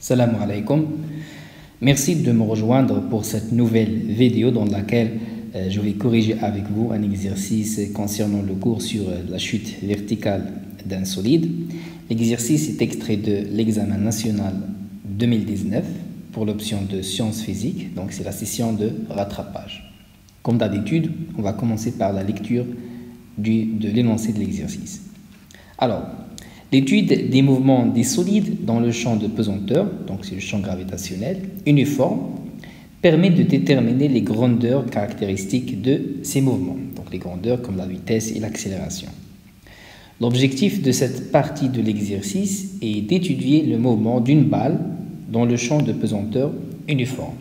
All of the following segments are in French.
Salam alaikum. Merci de me rejoindre pour cette nouvelle vidéo dans laquelle je vais corriger avec vous un exercice concernant le cours sur la chute verticale d'un solide. L'exercice est extrait de l'examen national 2019 pour l'option de sciences physiques, donc c'est la session de rattrapage. Comme d'habitude, on va commencer par la lecture de l'énoncé de l'exercice. Alors, l'étude des mouvements des solides dans le champ de pesanteur, donc c'est le champ gravitationnel, uniforme, permet de déterminer les grandeurs caractéristiques de ces mouvements, donc les grandeurs comme la vitesse et l'accélération. L'objectif de cette partie de l'exercice est d'étudier le mouvement d'une balle dans le champ de pesanteur uniforme.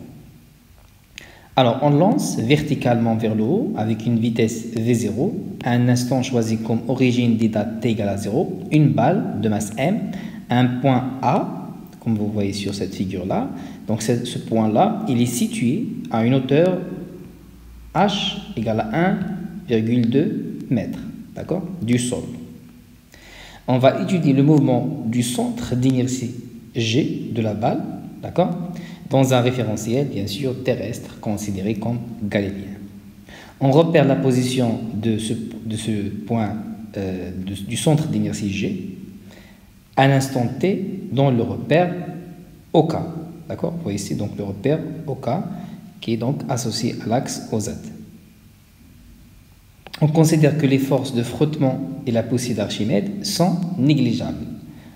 Alors, on lance verticalement vers le haut avec une vitesse V0, à un instant choisi comme origine des dates t égale à 0, une balle de masse m, un point A, comme vous voyez sur cette figure-là. Donc, ce point-là, il est situé à une hauteur h égale à 1,2 m, d'accord, du sol. On va étudier le mouvement du centre d'inertie G de la balle, d'accord, dans un référentiel, bien sûr, terrestre, considéré comme galiléen. On repère la position de ce point du centre d'inertie G à l'instant T dans le repère OK. D'accord? Vous voyez ici donc le repère OK qui est donc associé à l'axe OZ. On considère que les forces de frottement et la poussée d'Archimède sont négligeables.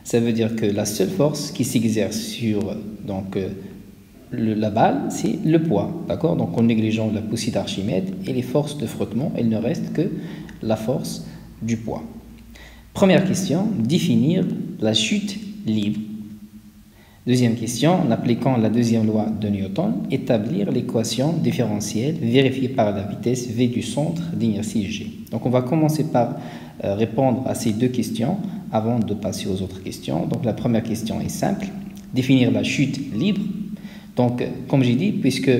Ça veut dire que la seule force qui s'exerce sur la balle, c'est le poids, d'accord? Donc, en négligeant la poussée d'Archimède et les forces de frottement, il ne reste que la force du poids. Première question, définir la chute libre. Deuxième question, en appliquant la deuxième loi de Newton, établir l'équation différentielle vérifiée par la vitesse V du centre d'inertie G. Donc, on va commencer par répondre à ces deux questions avant de passer aux autres questions. Donc, la première question est simple, définir la chute libre. Donc, comme j'ai dit, puisque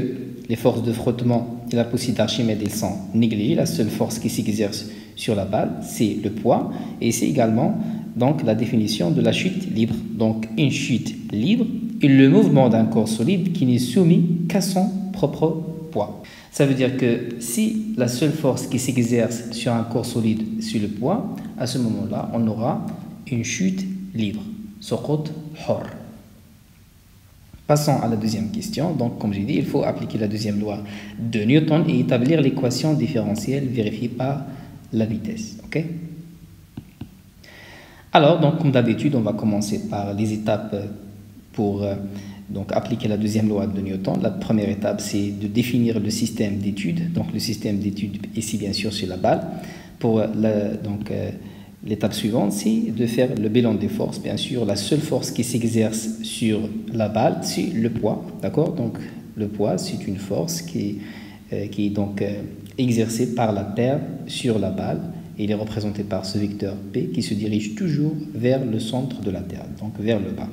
les forces de frottement et la poussée d'Archimède sont négligées, la seule force qui s'exerce sur la balle, c'est le poids, et c'est également donc la définition de la chute libre. Donc, une chute libre est le mouvement d'un corps solide qui n'est soumis qu'à son propre poids. Ça veut dire que si la seule force qui s'exerce sur un corps solide, c'est le poids, à ce moment-là, on aura une chute libre. Suqut hur. Passons à la deuxième question. Donc, comme j'ai dit, il faut appliquer la deuxième loi de Newton et établir l'équation différentielle vérifiée par la vitesse. Ok? Alors, donc, comme d'habitude, on va commencer par les étapes pour appliquer la deuxième loi de Newton. La première étape, c'est de définir le système d'études. Donc, le système d'études ici, bien sûr, sur la balle. Pour l'étape suivante, c'est de faire le bilan des forces. Bien sûr, la seule force qui s'exerce sur la balle, c'est le poids. D'accord? Donc, le poids, c'est une force qui est donc exercée par la Terre sur la balle. Et il est représenté par ce vecteur P qui se dirige toujours vers le centre de la Terre, donc vers le bas.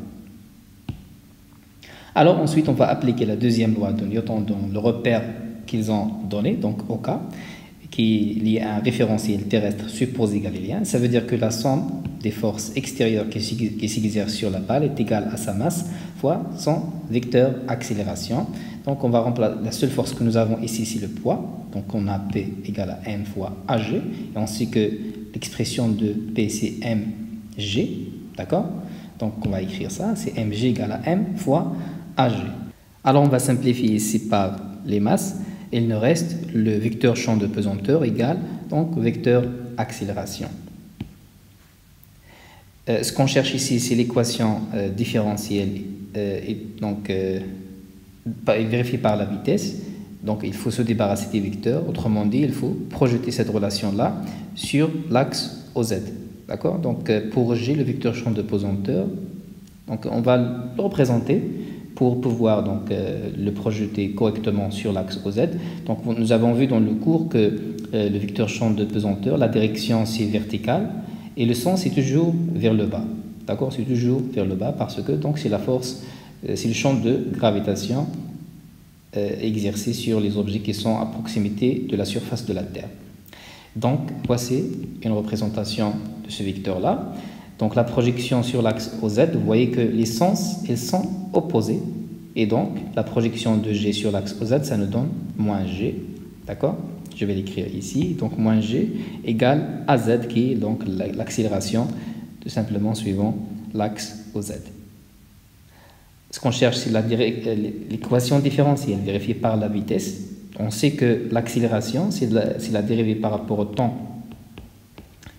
Alors, ensuite, on va appliquer la deuxième loi de Newton dans le repère qu'ils ont donné, donc OK, qui est lié à un référentiel terrestre supposé galiléen. Ça veut dire que la somme des forces extérieures qui s'exercent sur la balle est égale à sa masse fois son vecteur accélération. Donc, on va remplacer la seule force que nous avons ici, c'est le poids. Donc, on a P égale à M fois AG. Et on sait que l'expression de P, c'est mg. D'accord? Donc, on va écrire ça. C'est mg égale à M fois AG. Alors, on va simplifier ici par les masses. Il nous reste le vecteur champ de pesanteur égal donc vecteur accélération. Ce qu'on cherche ici, c'est l'équation différentielle vérifiée par la vitesse. Donc, il faut se débarrasser des vecteurs. Autrement dit, il faut projeter cette relation-là sur l'axe OZ. D'accord? Donc, pour G, le vecteur champ de pesanteur, donc, on va le représenter pour pouvoir le projeter correctement sur l'axe OZ. Donc, nous avons vu dans le cours que le vecteur champ de pesanteur, la direction c'est verticale et le sens c'est toujours vers le bas. D'accord? C'est toujours vers le bas parce que c'est la force, c'est le champ de gravitation exercé sur les objets qui sont à proximité de la surface de la Terre. Donc, voici une représentation de ce vecteur-là. Donc la projection sur l'axe OZ, vous voyez que les sens, ils sont opposés. Et donc la projection de G sur l'axe OZ, ça nous donne moins G. D'accord? Je vais l'écrire ici. Donc moins G égale AZ, qui est donc l'accélération, tout simplement suivant l'axe OZ. Ce qu'on cherche, c'est l'équation différentielle vérifiée par la vitesse. On sait que l'accélération, c'est la dérivée par rapport au temps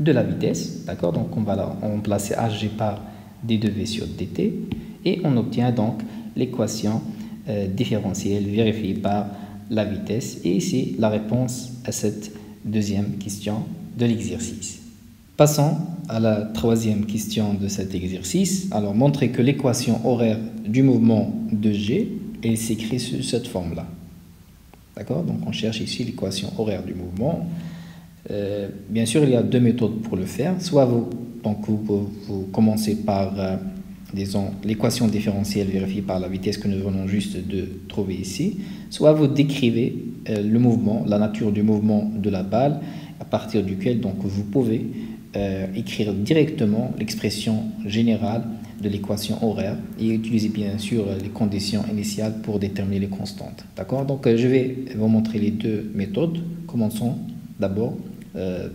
de la vitesse, d'accord? Donc on va remplacer hg par d2v sur dt et on obtient donc l'équation différentielle vérifiée par la vitesse, et c'est la réponse à cette deuxième question de l'exercice. Passons à la troisième question de cet exercice. Alors montrer que l'équation horaire du mouvement de G est s'écrit sous cette forme-là. D'accord? Donc on cherche ici l'équation horaire du mouvement. Bien sûr, il y a deux méthodes pour le faire. Soit vous commencez par disons, l'équation différentielle vérifiée par la vitesse que nous venons juste de trouver ici. Soit vous décrivez le mouvement, la nature du mouvement de la balle, à partir duquel donc, vous pouvez écrire directement l'expression générale de l'équation horaire et utiliser bien sûr les conditions initiales pour déterminer les constantes. D'accord? Donc je vais vous montrer les deux méthodes. Commençons d'abord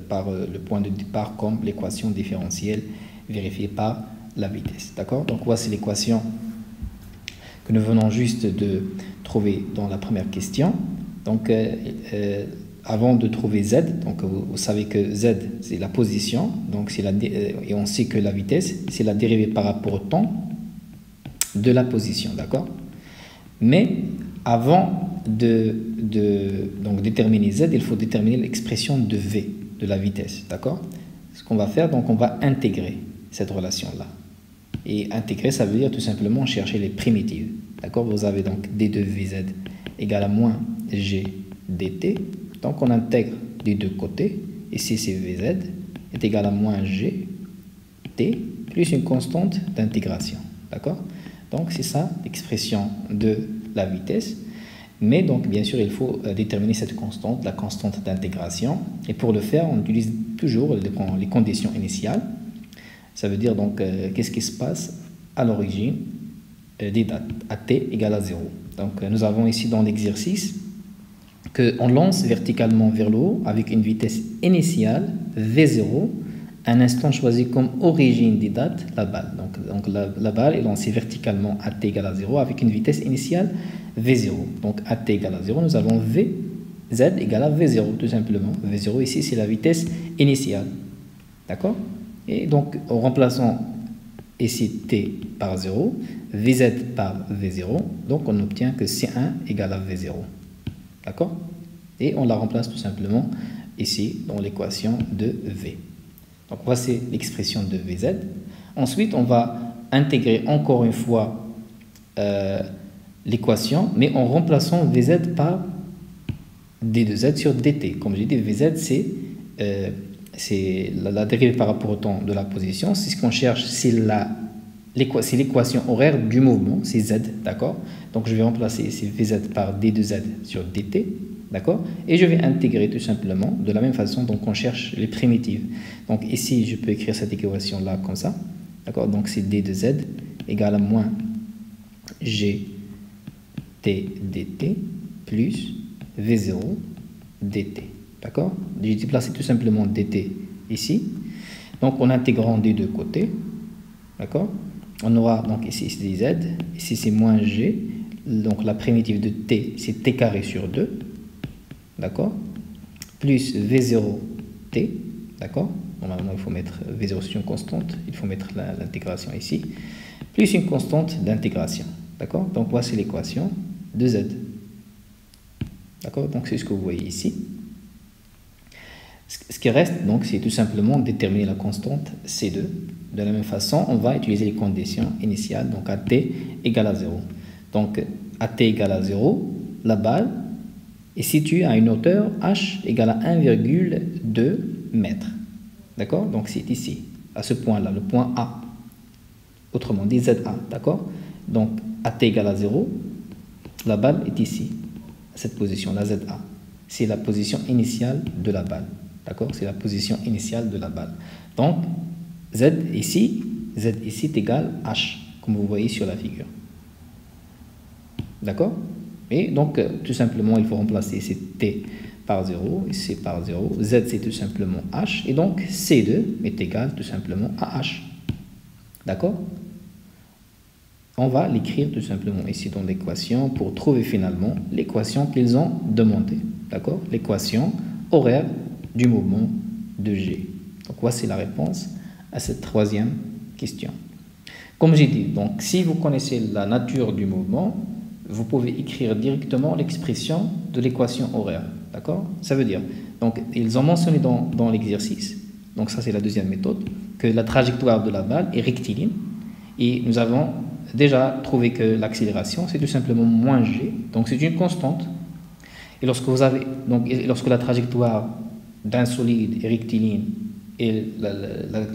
par le point de départ comme l'équation différentielle vérifiée par la vitesse. D'accord? Donc voici l'équation que nous venons juste de trouver dans la première question. Donc avant de trouver z, donc vous savez que z c'est la position, donc et on sait que la vitesse c'est la dérivée par rapport au temps de la position, d'accord? Mais avant donc déterminer z, il faut déterminer l'expression de v, de la vitesse, d'accord? Ce qu'on va faire, donc on va intégrer cette relation-là. Et intégrer, ça veut dire tout simplement chercher les primitives, d'accord? Vous avez donc d2vz égale à moins g dt. Donc on intègre des deux côtés. Ici c'est vz est égal à moins g t plus une constante d'intégration. D'accord? Donc c'est ça l'expression de la vitesse. Mais donc bien sûr il faut déterminer cette constante, la constante d'intégration. Et pour le faire on utilise toujours les conditions initiales. Ça veut dire donc qu'est-ce qui se passe à l'origine des dates à t égale à 0. Donc nous avons ici dans l'exercice qu'on lance verticalement vers le haut avec une vitesse initiale V0, un instant choisi comme origine des dates, la balle. Donc la balle est lancée verticalement à t égale à 0 avec une vitesse initiale V0. Donc à t égale à 0, nous avons V, Z égale à V0 tout simplement. V0 ici c'est la vitesse initiale. D'accord? Et donc en remplaçant ici t par 0, Vz par V0, donc on obtient que C1 égale à V0. D'accord? Et on la remplace tout simplement ici dans l'équation de V. Donc voici l'expression de Vz. Ensuite, on va intégrer encore une fois l'équation, mais en remplaçant Vz par d2z sur dt. Comme j'ai dit, Vz c'est la dérivée par rapport au temps de la position. C'est ce qu'on cherche, c'est l'équation horaire du mouvement, c'est z, d'accord? Donc je vais remplacer ici Vz par d2z sur dt, d'accord? Et je vais intégrer tout simplement de la même façon, donc on cherche les primitives. Donc ici, je peux écrire cette équation-là comme ça, d'accord? Donc c'est d2z égale à moins g t dt plus v0 dt, d'accord? J'ai déplacé tout simplement dt ici. Donc en intégrant des deux côtés, d'accord? On aura donc ici c'est z, ici c'est moins g, donc la primitive de t c'est t carré sur 2, d'accord, plus v0t, d'accord, normalement il faut mettre v0 c'est une constante, il faut mettre l'intégration ici, plus une constante d'intégration, d'accord, donc voici l'équation de z, d'accord, donc c'est ce que vous voyez ici. Ce qui reste, donc, c'est tout simplement déterminer la constante C2. De la même façon, on va utiliser les conditions initiales, donc à t égale à 0. Donc, à t égale à 0, la balle est située à une hauteur h égale à 1,2 mètres. D'accord? Donc, c'est ici, à ce point-là, le point A. Autrement dit, ZA. D'accord? Donc, à t égale à 0, la balle est ici, à cette position, la ZA. C'est la position initiale de la balle. D'accord? C'est la position initiale de la balle. Donc, Z ici est égal H, comme vous voyez sur la figure. D'accord? Et donc, tout simplement, il faut remplacer ici T par 0, ici par 0. Z, c'est tout simplement H. Et donc, C2 est égal tout simplement à H. D'accord? On va l'écrire tout simplement ici dans l'équation pour trouver finalement l'équation qu'ils ont demandée. D'accord? L'équation horaire du mouvement de G. Donc, voici la réponse à cette troisième question. Comme j'ai dit, donc, si vous connaissez la nature du mouvement, vous pouvez écrire directement l'expression de l'équation horaire. D'accord? Ça veut dire, donc, ils ont mentionné dans l'exercice, donc ça c'est la deuxième méthode, que la trajectoire de la balle est rectiligne. Et nous avons déjà trouvé que l'accélération, c'est tout simplement moins g, donc c'est une constante. Et lorsque la trajectoire d'un solide est rectiligne et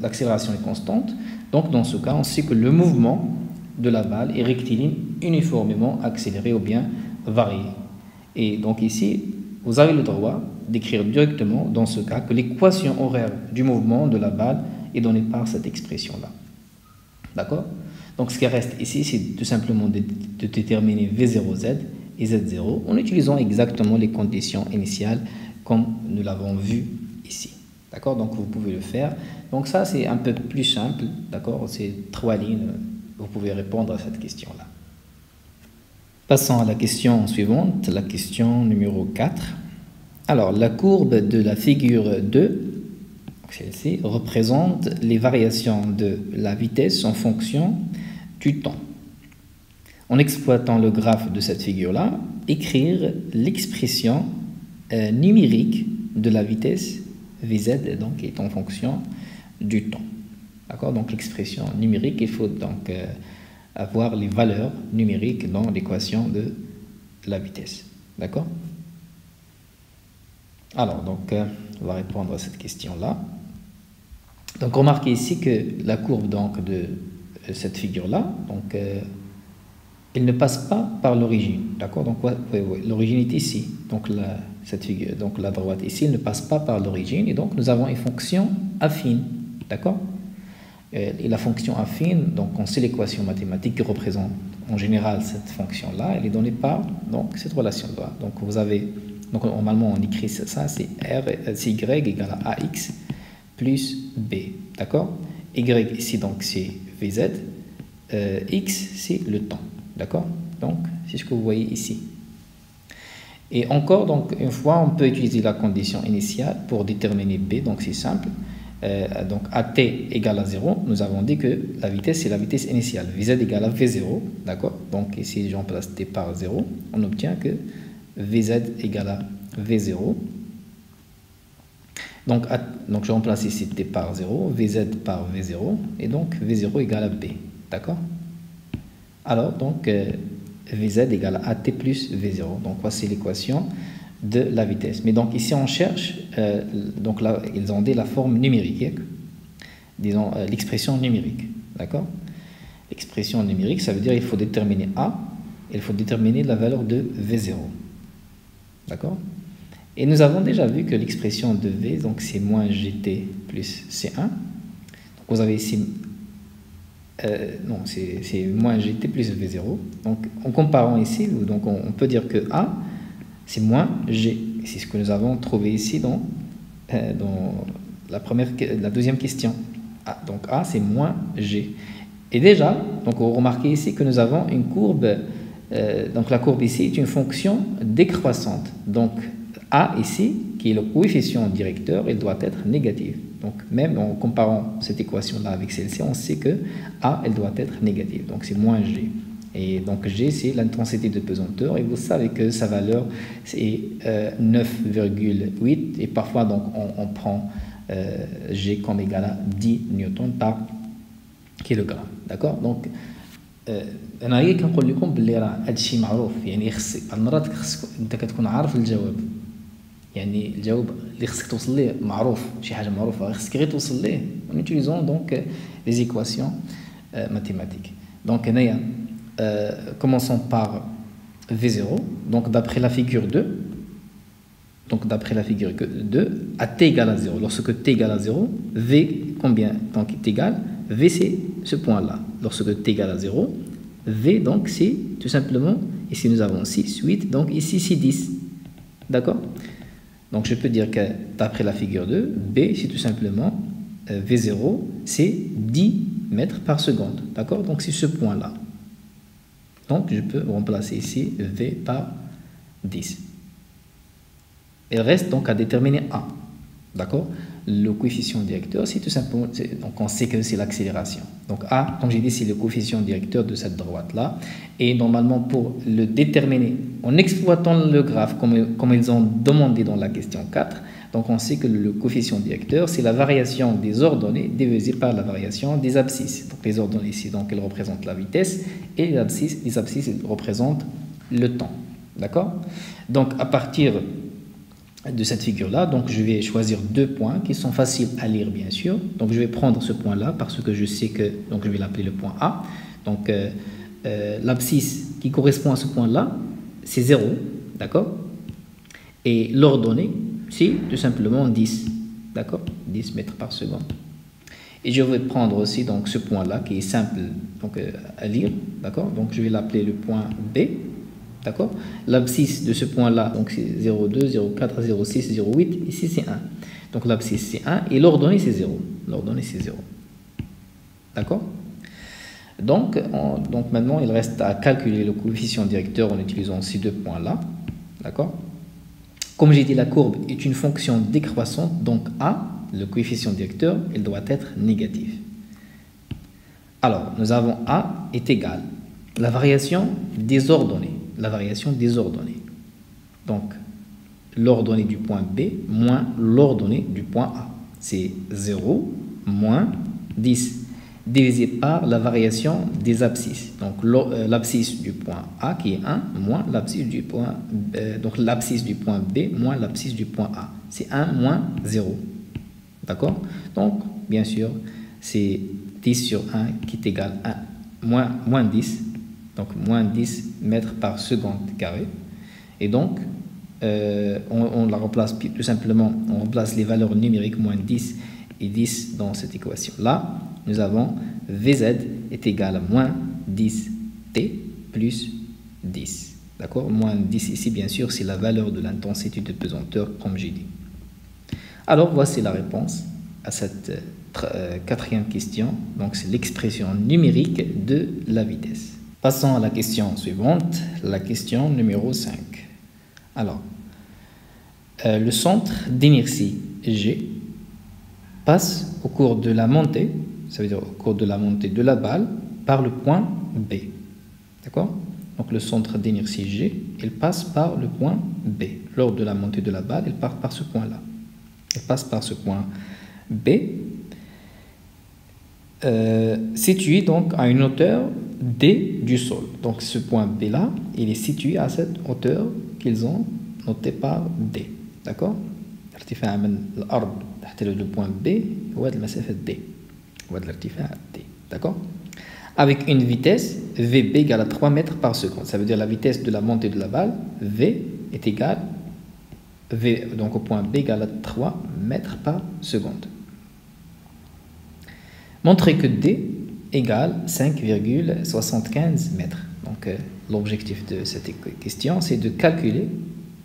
l'accélération est constante, donc dans ce cas, on sait que le mouvement de la balle est rectiligne, uniformément accéléré ou bien varié. Et donc ici, vous avez le droit d'écrire directement dans ce cas que l'équation horaire du mouvement de la balle est donnée par cette expression-là. D'accord? Donc ce qui reste ici, c'est tout simplement de déterminer V0Z et Z0 en utilisant exactement les conditions initiales comme nous l'avons vu ici. D'accord? Donc vous pouvez le faire. Donc ça, c'est un peu plus simple. D'accord? C'est 3 lignes. Vous pouvez répondre à cette question-là. Passons à la question suivante, la question numéro 4. Alors, la courbe de la figure 2, celle-ci, représente les variations de la vitesse en fonction du temps. En exploitant le graphe de cette figure-là, écrire l'expression numérique de la vitesse Vz, donc, est en fonction du temps. D'accord? Donc, l'expression numérique, il faut donc avoir les valeurs numériques dans l'équation de la vitesse. D'accord? Alors, donc, on va répondre à cette question-là. Donc, remarquez ici que la courbe donc, de cette figure-là, donc, elle ne passe pas par l'origine. D'accord? Donc, l'origine est ici. Donc, cette figure, donc, la droite ici, elle ne passe pas par l'origine. Et donc, nous avons une fonction affine. D'accord? Et la fonction affine, donc on sait l'équation mathématique qui représente en général cette fonction-là, elle est donnée par donc, cette relation-là. Donc vous avez, donc normalement on écrit ça, c'est y égale à ax plus b, d'accord? Y ici donc c'est vz, x c'est le temps, d'accord? Donc c'est ce que vous voyez ici. Et encore, donc une fois on peut utiliser la condition initiale pour déterminer b, donc c'est simple. Donc AT égale à 0, nous avons dit que la vitesse c'est la vitesse initiale, Vz égale à V0, d'accord? Donc ici j'en place T par 0, on obtient que Vz égale à V0. Donc je remplace ici T par 0, Vz par V0, et donc V0 égale à B, d'accord? Alors donc Vz égale à AT plus V0, donc voici l'équation de la vitesse. Mais donc ici on cherche, donc là ils ont dit la forme numérique, disons l'expression numérique, d'accord? L'expression numérique, ça veut dire il faut déterminer A, il faut déterminer la valeur de V0, d'accord? Et nous avons déjà vu que l'expression de V, donc c'est moins GT plus C1, donc vous avez ici, non c'est moins GT plus V0, donc en comparant ici, donc on peut dire que A c'est moins G. C'est ce que nous avons trouvé ici dans la deuxième question. Donc A, c'est moins G. Et déjà, donc vous remarquez ici que nous avons une courbe, donc la courbe ici est une fonction décroissante. Donc A ici, qui est le coefficient directeur, il doit être négatif. Donc même en comparant cette équation-là avec celle-ci, on sait que A, elle doit être négative. Donc c'est moins G. Et donc G, c'est l'intensité de pesanteur, et vous savez que sa valeur, c'est 9,8, et parfois donc, on prend G comme égal à 10 newtons par kilogramme. D'accord? Donc, أنا هي كنقول لكم باللي راه هذا الشيء معروف يعني خصك المرات خصك أنت كتكون عارف الجواب يعني الجواب اللي خصك توصل ليه معروف شي حاجة معروفة خصك غير توصل ليه en utilisant donc les équations mathématiques. Donc هنايا commençons par V0. Donc, d'après la figure 2, donc d'après la figure 2, à t égale à 0. Lorsque t égale à 0, v, combien donc est égal? V, c'est ce point-là. Lorsque t égale à 0, v, donc c'est tout simplement, ici nous avons 6, 8, donc ici c'est 10. D'accord? Donc je peux dire que d'après la figure 2, b, c'est tout simplement v0, c'est 10 mètres par seconde. D'accord? Donc c'est ce point-là. Donc je peux remplacer ici v par 10. Il reste donc à déterminer A. D'accord? Le coefficient directeur, c'est tout simplement, donc on sait que c'est l'accélération. Donc A, comme j'ai dit, c'est le coefficient directeur de cette droite-là. Et normalement, pour le déterminer, en exploitant le graphe comme ils ont demandé dans la question 4, donc on sait que le coefficient directeur, c'est la variation des ordonnées divisée par la variation des abscisses. Donc les ordonnées ici, donc elles représentent la vitesse, et les abscisses elles représentent le temps. D'accord? Donc à partir de cette figure-là, donc je vais choisir deux points qui sont faciles à lire, bien sûr. Donc je vais prendre ce point-là parce que je sais que, donc je vais l'appeler le point A. Donc l'abscisse qui correspond à ce point-là, c'est 0, d'accord? Et l'ordonnée, c'est tout simplement 10, d'accord? 10 mètres par seconde. Et je vais prendre aussi donc ce point-là qui est simple donc, à lire, d'accord? Donc je vais l'appeler le point B. D'accord? L'abscisse de ce point-là, donc c'est 0,2, 0,4, 0,6, 0,8. Ici, c'est 1. Donc l'abscisse, c'est 1. Et l'ordonnée, c'est 0. L'ordonnée, c'est 0. D'accord? Donc maintenant, il reste à calculer le coefficient directeur en utilisant ces deux points-là. D'accord? Comme j'ai dit, la courbe est une fonction décroissante. Donc A, le coefficient directeur, il doit être négatif. Alors, nous avons A est égal à la variation des ordonnées. La variation des ordonnées. Donc, l'ordonnée du point B moins l'ordonnée du point A. C'est 0 moins 10 divisé par la variation des abscisses. Donc, l'abscisse du point A qui est 1 moins l'abscisse du point donc l'abscisse du point B moins l'abscisse du point A. C'est 1 moins 0. D'accord? Donc, bien sûr, c'est 10 sur 1 qui est égal à 1 moins 10. Donc, moins 10 mètres par seconde carré. Et donc, on la remplace tout simplement, on remplace les valeurs numériques, moins 10 et 10 dans cette équation-là. Nous avons Vz est égal à moins 10T plus 10. D'accord? Moins 10 ici, bien sûr, c'est la valeur de l'intensité de pesanteur, comme j'ai dit. Alors, voici la réponse à cette quatrième question. Donc, c'est l'expression numérique de la vitesse. Passons à la question suivante, la question numéro 5. Alors, le centre d'inertie G passe au cours de la montée, ça veut dire au cours de la montée de la balle, par le point B. D'accord? Donc le centre d'inertie G, il passe par le point B. Lors de la montée de la balle, il part par ce point-là. Il passe par ce point B, situé donc à une hauteur D du sol. Donc ce point B là, il est situé à cette hauteur qu'ils ont notée par D. D'accord? الارتفاع من الأرض تحت le point B هو هذه المسافة D. هو هذا الارتفاع D. D'accord? Avec une vitesse VB égale à 3 mètres par seconde. Ça veut dire la vitesse de la montée de la balle, V est égale, V, donc au point B égale à 3 mètres par seconde. Montrez que D égale 5,75 mètres. Donc l'objectif de cette question, c'est de calculer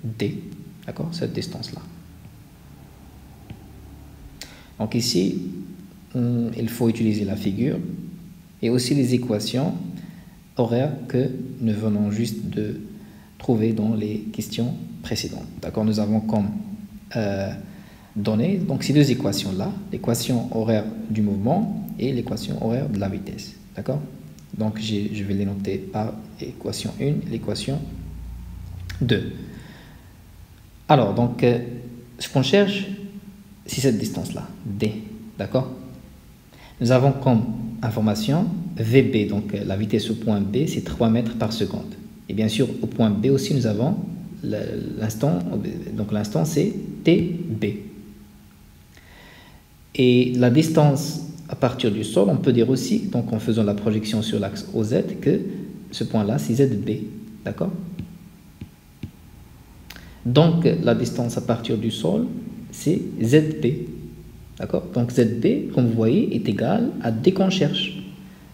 D, d'accord, cette distance-là. Donc ici, il faut utiliser la figure et aussi les équations horaires que nous venons juste de trouver dans les questions précédentes. D'accord, nous avons comme données donc ces deux équations-là, l'équation horaire du mouvement et l'équation horaire de la vitesse. D'accord? Donc je vais les noter par l'équation 1 et l'équation 2. Alors, donc, ce qu'on cherche, c'est cette distance-là, D. D'accord? Nous avons comme information VB, donc la vitesse au point B, c'est 3 mètres par seconde. Et bien sûr, au point B aussi, nous avons l'instant, donc l'instant c'est TB. Et la distance à partir du sol, on peut dire aussi, donc en faisant la projection sur l'axe OZ, que ce point-là, c'est ZB. D'accord? Donc, la distance à partir du sol, c'est ZB. D'accord? Donc, ZB, comme vous voyez, est égal à D qu'on cherche.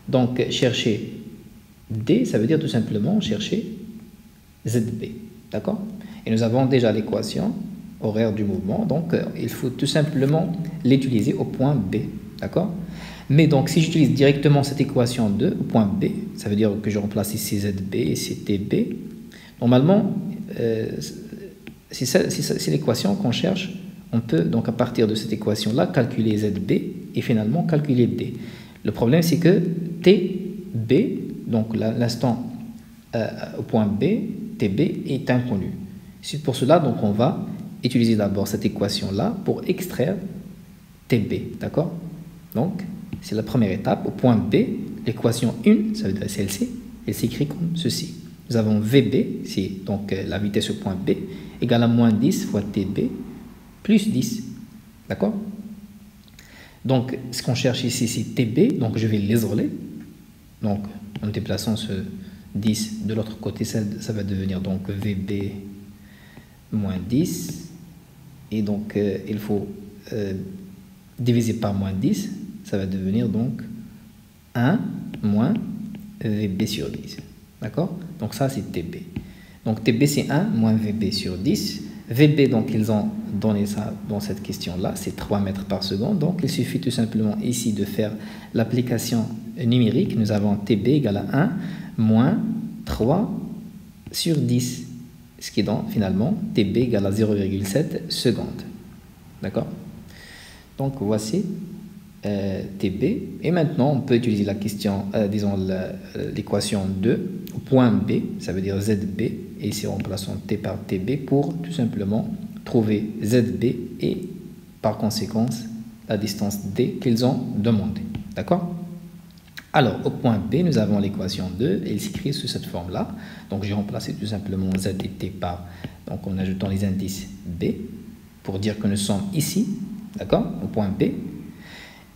Donc, chercher D, ça veut dire tout simplement chercher ZB. D'accord? Et nous avons déjà l'équation horaire du mouvement. Donc, il faut tout simplement l'utiliser au point B. D'accord? Mais donc, si j'utilise directement cette équation 2 au point B, ça veut dire que je remplace ici ZB et ici TB. Normalement, c'est l'équation qu'on cherche. On peut donc à partir de cette équation-là calculer ZB et finalement calculer D. Le problème c'est que TB, donc l'instant au point B, TB est inconnu. C'est pour cela donc on va utiliser d'abord cette équation-là pour extraire TB, d'accord? Donc c'est la première étape. Au point B, l'équation 1, ça veut dire celle-ci, elle s'écrit comme ceci. Nous avons VB, c'est donc la vitesse au point B, égale à moins 10 fois TB, plus 10. D'accord? Donc, ce qu'on cherche ici, c'est TB, donc je vais l'isoler. Donc, en déplaçant ce 10 de l'autre côté, ça va devenir donc VB moins 10. Et donc, il faut diviser par moins 10, ça va devenir donc 1 moins VB sur 10. D'accord? Donc, ça, c'est TB. Donc, TB, c'est 1 moins VB sur 10. VB, donc, ils ont donné ça dans cette question-là, c'est 3 mètres par seconde. Donc, il suffit tout simplement ici de faire l'application numérique. Nous avons TB égale à 1 moins 3 sur 10, ce qui donne finalement TB égale à 0,7 secondes. D'accord? Donc, voici TB. Et maintenant, on peut utiliser la question, disons l'équation 2 au point B, ça veut dire ZB, et ici remplaçons T par TB pour tout simplement trouver ZB et par conséquence la distance D qu'ils ont demandé. D'accord? Alors, au point B, nous avons l'équation 2, et il s'écrit sous cette forme-là. Donc, j'ai remplacé tout simplement Z et T par, donc en ajoutant les indices B, pour dire que nous sommes ici, d'accord, au point B.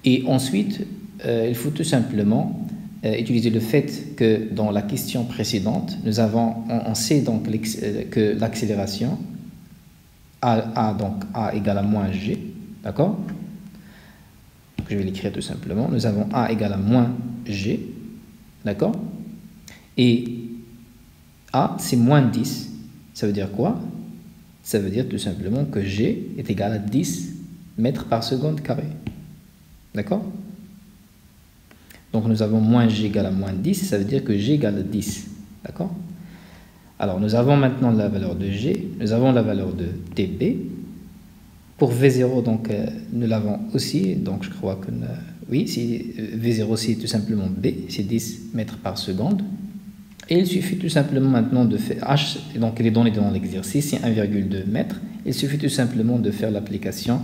Et ensuite, il faut tout simplement utiliser le fait que dans la question précédente, on sait donc que l'accélération donc A égale à moins G, d'accord? Je vais l'écrire tout simplement. Nous avons A égale à moins G, d'accord? Et A, c'est moins 10. Ça veut dire quoi? Ça veut dire tout simplement que G est égal à 10 mètres par seconde carré. D'accord? Donc nous avons moins G égale à moins 10, ça veut dire que G égale à 10. D'accord? Alors nous avons maintenant la valeur de G, nous avons la valeur de TB. Pour V0, donc nous l'avons aussi, donc je crois que oui, V0 c'est tout simplement B, c'est 10 mètres par seconde. Et il suffit tout simplement maintenant de faire H, donc les données dans l'exercice, c'est 1,2 mètres. Il suffit tout simplement de faire l'application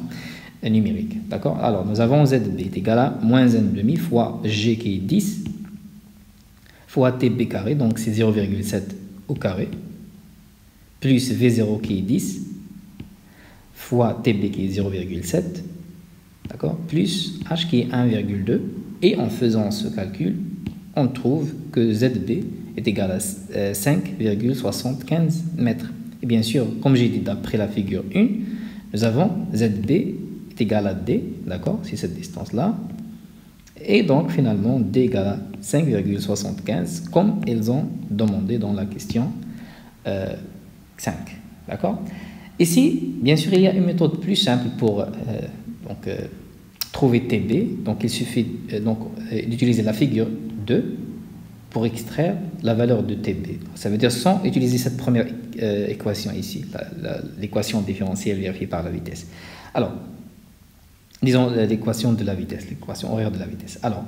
numérique. D'accord? Alors, nous avons ZB est égal à moins 1,5 fois G qui est 10 fois TB carré, donc c'est 0,7 au carré, plus V0 qui est 10 fois TB qui est 0,7, d'accord, plus H qui est 1,2. Et en faisant ce calcul, on trouve que ZB est égal à 5,75 mètres. Et bien sûr, comme j'ai dit d'après la figure 1, nous avons ZB est égal à D, d'accord, c'est cette distance-là. Et donc, finalement, D égale à 5,75, comme ils ont demandé dans la question 5, d'accord. Ici, bien sûr, il y a une méthode plus simple pour trouver TB. Donc, il suffit d'utiliser la figure 2 pour extraire la valeur de TB. Ça veut dire sans utiliser cette première équation ici, l'équation différentielle vérifiée par la vitesse. Alors, disons l'équation de la vitesse, l'équation horaire de la vitesse. Alors,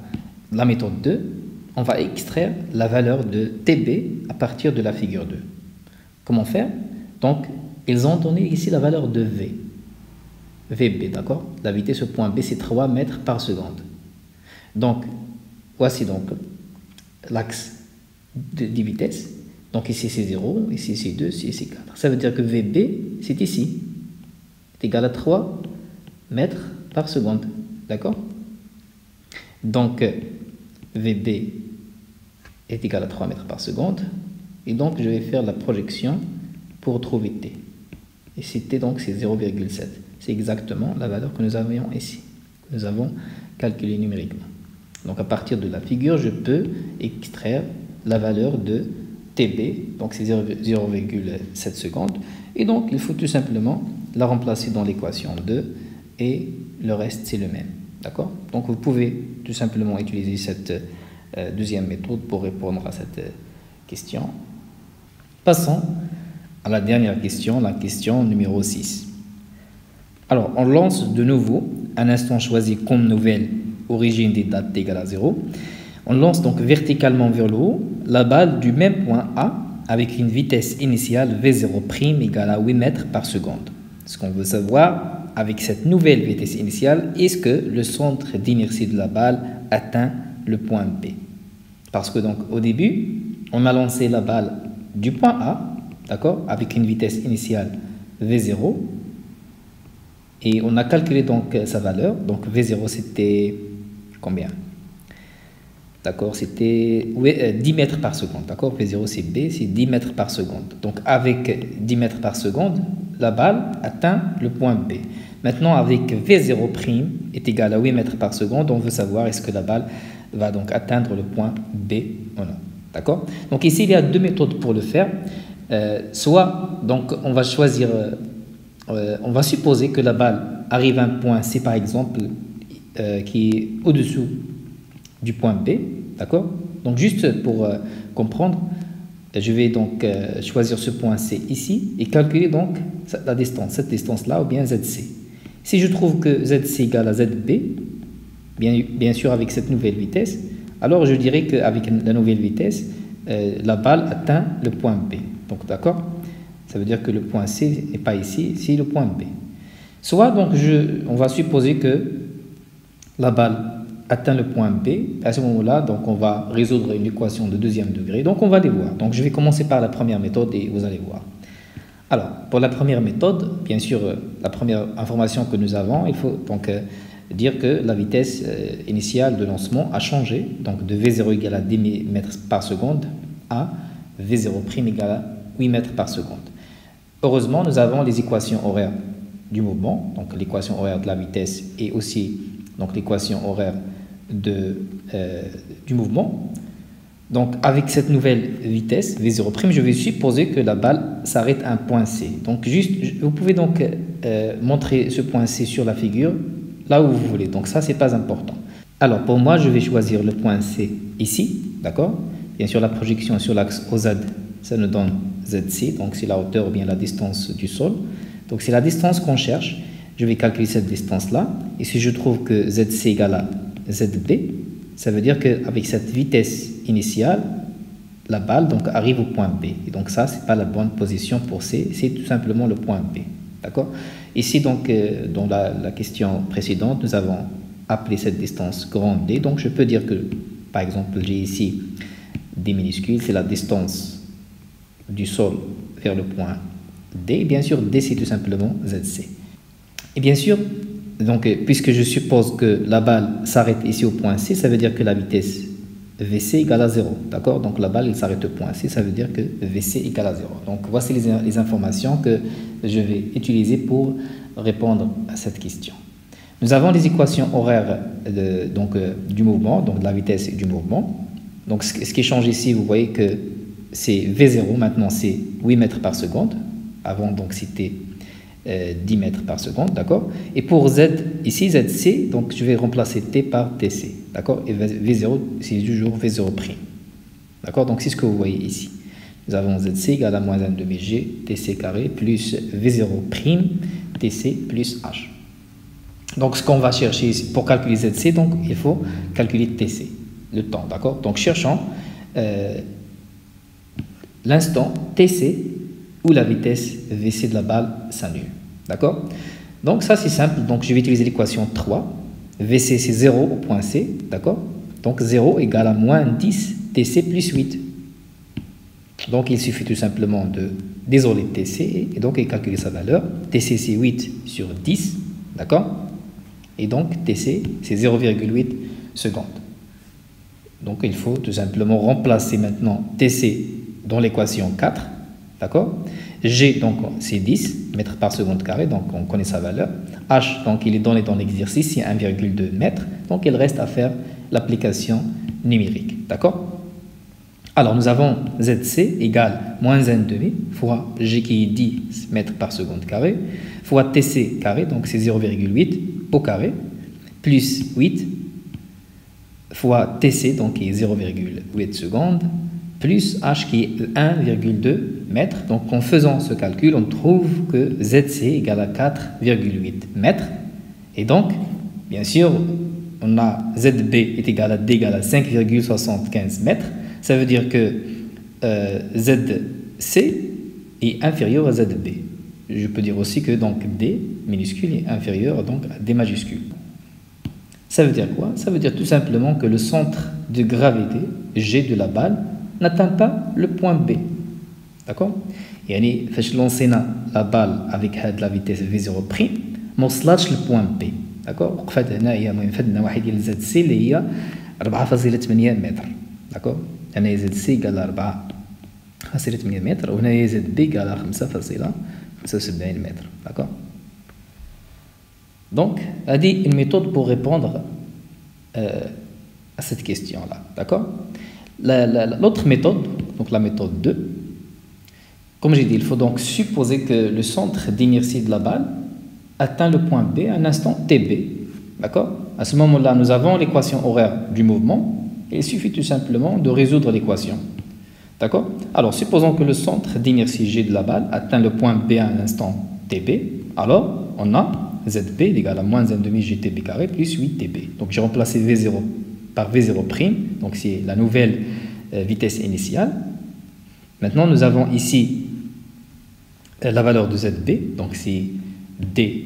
la méthode 2, on va extraire la valeur de TB à partir de la figure 2. Comment faire? Donc, ils ont donné ici la valeur de V. VB, d'accord? La vitesse au point B, c'est 3 mètres par seconde. Donc, voici donc l'axe des vitesses. Donc, ici, c'est 0, ici, c'est 2, ici, c'est 4. Ça veut dire que VB, c'est ici. C'est égal à 3 mètres par seconde. D'accord? Donc, VB est égal à 3 mètres par seconde. Et donc, je vais faire la projection pour trouver T. Et c'était donc c'est 0,7. C'est exactement la valeur que nous avions ici. Nous avons calculé numériquement. Donc à partir de la figure, je peux extraire la valeur de TB, donc c'est 0,7 secondes. Et donc il faut tout simplement la remplacer dans l'équation 2 et le reste c'est le même. D'accord? Donc vous pouvez tout simplement utiliser cette deuxième méthode pour répondre à cette question. Passons à la dernière question, la question numéro 6. Alors on lance de nouveau un instant choisi comme nouvelle origine des dates égale à 0. On lance donc verticalement vers le haut la balle du même point A avec une vitesse initiale V0' égale à 8 mètres par seconde. Ce qu'on veut savoir, avec cette nouvelle vitesse initiale, est-ce que le centre d'inertie de la balle atteint le point B? Parce que donc au début, on a lancé la balle du point A, d'accord, avec une vitesse initiale V0, et on a calculé donc sa valeur. Donc V0 c'était combien? D'accord, c'était 10 mètres par seconde. D'accord, V0 c'est B, c'est 10 mètres par seconde. Donc avec 10 mètres par seconde, la balle atteint le point B. Maintenant, avec V0' est égal à 8 mètres par seconde, on veut savoir est-ce que la balle va donc atteindre le point B ou non. D'accord? Donc ici, il y a deux méthodes pour le faire. Soit, donc, on va choisir, on va supposer que la balle arrive à un point C, par exemple, qui est au-dessous du point B. D'accord? Donc, juste pour comprendre, je vais donc choisir ce point C ici et calculer donc la distance, cette distance-là, ou bien ZC. Si je trouve que ZC égale à ZB, bien sûr avec cette nouvelle vitesse, alors je dirais qu'avec la nouvelle vitesse, la balle atteint le point B. Donc d'accord? Ça veut dire que le point C n'est pas ici, c'est le point B. Soit donc on va supposer que la balle atteint le point B. À ce moment-là, donc on va résoudre une équation de deuxième degré. Donc on va les voir. Donc je vais commencer par la première méthode et vous allez voir. Alors, pour la première méthode, bien sûr, la première information que nous avons, il faut donc dire que la vitesse initiale de lancement a changé, donc de V0 égale à 10 mètres par seconde à V0' égale à 8 mètres par seconde. Heureusement, nous avons les équations horaires du mouvement, donc l'équation horaire de la vitesse et aussi donc l'équation horaire du mouvement. Donc, avec cette nouvelle vitesse, V0', je vais supposer que la balle s'arrête à un point C. Donc, vous pouvez donc montrer ce point C sur la figure, là où vous voulez. Donc, ça, c'est pas important. Alors, pour moi, je vais choisir le point C ici, d'accord? Bien sûr, la projection sur l'axe OZ, ça nous donne ZC, donc c'est la hauteur ou bien la distance du sol. Donc, c'est la distance qu'on cherche. Je vais calculer cette distance-là. Et si je trouve que ZC égale à ZB, ça veut dire qu'avec cette vitesse initiale, la balle donc arrive au point B. Et donc ça, c'est pas la bonne position pour C, c'est tout simplement le point B. D'accord? Ici, donc, dans la question précédente, nous avons appelé cette distance grand D. Donc, je peux dire que, par exemple, j'ai ici D minuscule, c'est la distance du sol vers le point D. Et bien sûr, D, c'est tout simplement ZC. Et bien sûr, donc, puisque je suppose que la balle s'arrête ici au point C, ça veut dire que la vitesse VC égale à 0. D'accord? Donc la balle s'arrête au point C, ça veut dire que VC égale à 0. Donc voici les informations que je vais utiliser pour répondre à cette question. Nous avons les équations horaires du mouvement, donc de la vitesse et du mouvement. Donc ce qui change ici, vous voyez que c'est V0, maintenant c'est 8 mètres par seconde. Avant, donc c'était 10 mètres par seconde, d'accord? Et pour Z, ici, ZC, donc je vais remplacer T par TC, d'accord? Et V0, c'est toujours V0'. D'accord? Donc c'est ce que vous voyez ici. Nous avons ZC égale à moins 1 demi-G, TC carré, plus V0', TC plus H. Donc ce qu'on va chercher ici, pour calculer ZC, donc il faut calculer TC, le temps, d'accord? Donc cherchons l'instant TC où la vitesse VC de la balle s'annule. D'accord? Donc ça c'est simple, donc je vais utiliser l'équation 3. VC c'est 0 au point C, d'accord? Donc 0 égale à moins 10 TC plus 8. Donc il suffit tout simplement d'isoler TC et donc calculer sa valeur. TC c'est 8 sur 10, d'accord? Et donc TC c'est 0,8 secondes. Donc il faut tout simplement remplacer maintenant TC dans l'équation 4. D'accord? G, donc, c'est 10. mètres par seconde carré, donc on connaît sa valeur. H, donc il est donné dans l'exercice, c'est 1,2 mètres, donc il reste à faire l'application numérique, d'accord? Alors nous avons ZC égale moins 1,5 fois G qui est 10 mètres par seconde carré, fois TC carré, donc c'est 0,8 au carré, plus 8 fois TC, donc qui est 0,8 secondes, plus H qui est 1,2 mètres. Donc en faisant ce calcul, on trouve que ZC égale à 4,8 mètres. Et donc, bien sûr, on a ZB est égal à D égale à 5,75 mètres. Ça veut dire que ZC est inférieur à ZB. Je peux dire aussi que donc D minuscule est inférieur donc à D majuscule. Ça veut dire quoi? Ça veut dire tout simplement que le centre de gravité G de la balle n'atteint pas le point B. D'accord? يعني فاش لونسينا la balle avec la vitesse v0' ما وصلاتش للبوان B. d'accord؟ وقفت هنايا المهم فدنا واحد ديال زد سي اللي هي 4.8 متر. d'accord؟ هنايا زد سي قال 4.8 متر وهنايا زد بي قال 5.75 متر. d'accord؟ Donc, a dit une méthode pour répondre à cette question-là. D'accord? L'autre méthode, donc la méthode 2, comme j'ai dit, il faut donc supposer que le centre d'inertie de la balle atteint le point B à un instant TB. D'accord? À ce moment-là, nous avons l'équation horaire du mouvement et il suffit tout simplement de résoudre l'équation. D'accord? Alors, supposons que le centre d'inertie G de la balle atteint le point B à un instant TB. Alors, on a ZB est égal à moins 1,5 GTB carré plus 8TB. Donc j'ai remplacé V0 par V0', donc c'est la nouvelle vitesse initiale. Maintenant nous avons ici la valeur de ZB, donc c'est D,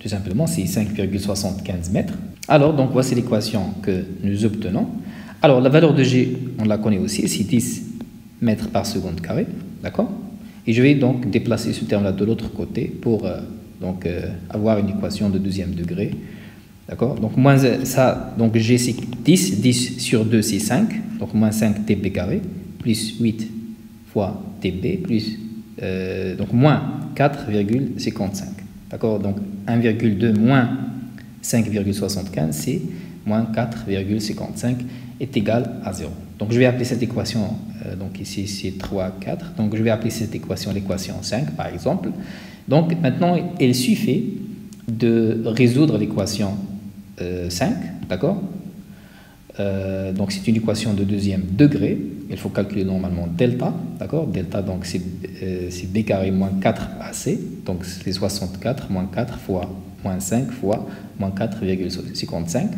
tout simplement, c'est 5,75 mètres. Alors donc voici l'équation que nous obtenons. Alors la valeur de G, on la connaît aussi, c'est 10 mètres par seconde carré, d'accord? Et je vais donc déplacer ce terme-là de l'autre côté pour avoir une équation de deuxième degré. D'accord? Donc, moins ça, donc G c'est 10, 10 sur 2 c'est 5, donc moins 5 TB carré, plus 8 fois TB, plus, donc moins 4,55. D'accord? Donc 1,2 moins 5,75 c'est moins 4,55 est égal à 0. Donc je vais appeler cette équation, donc ici c'est 3, 4, donc je vais appeler cette équation l'équation 5 par exemple. Donc maintenant il suffit de résoudre l'équation 5, d'accord? Donc c'est une équation de deuxième degré, il faut calculer normalement delta, d'accord? Delta donc c'est B carré moins 4AC, donc c'est 64 moins 4 fois moins 5 fois moins 4,55.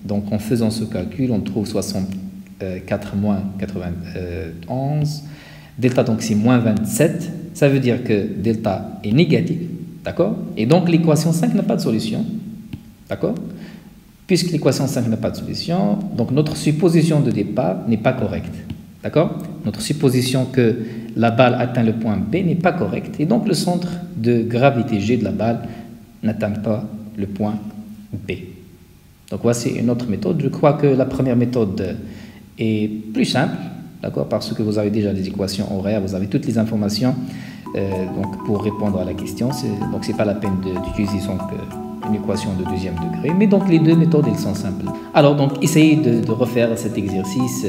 Donc en faisant ce calcul, on trouve 64 moins 91. Delta donc c'est moins 27. Ça veut dire que delta est négatif. D'accord? Et donc l'équation 5 n'a pas de solution. D'accord? Puisque l'équation 5 n'a pas de solution, donc notre supposition de départ n'est pas correcte. D'accord? Notre supposition que la balle atteint le point B n'est pas correcte. Et donc le centre de gravité G de la balle n'atteint pas le point B. Donc voici une autre méthode. Je crois que la première méthode est plus simple, d'accord, parce que vous avez déjà les équations horaires, vous avez toutes les informations donc pour répondre à la question. Donc c'est pas la peine d'utiliser une équation de deuxième degré, mais donc les deux méthodes elles sont simples. Alors donc essayez de refaire cet exercice.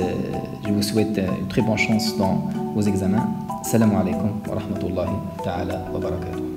Je vous souhaite une très bonne chance dans vos examens. Salam alaikum wa rahmatullahi ta'ala wa barakatuh.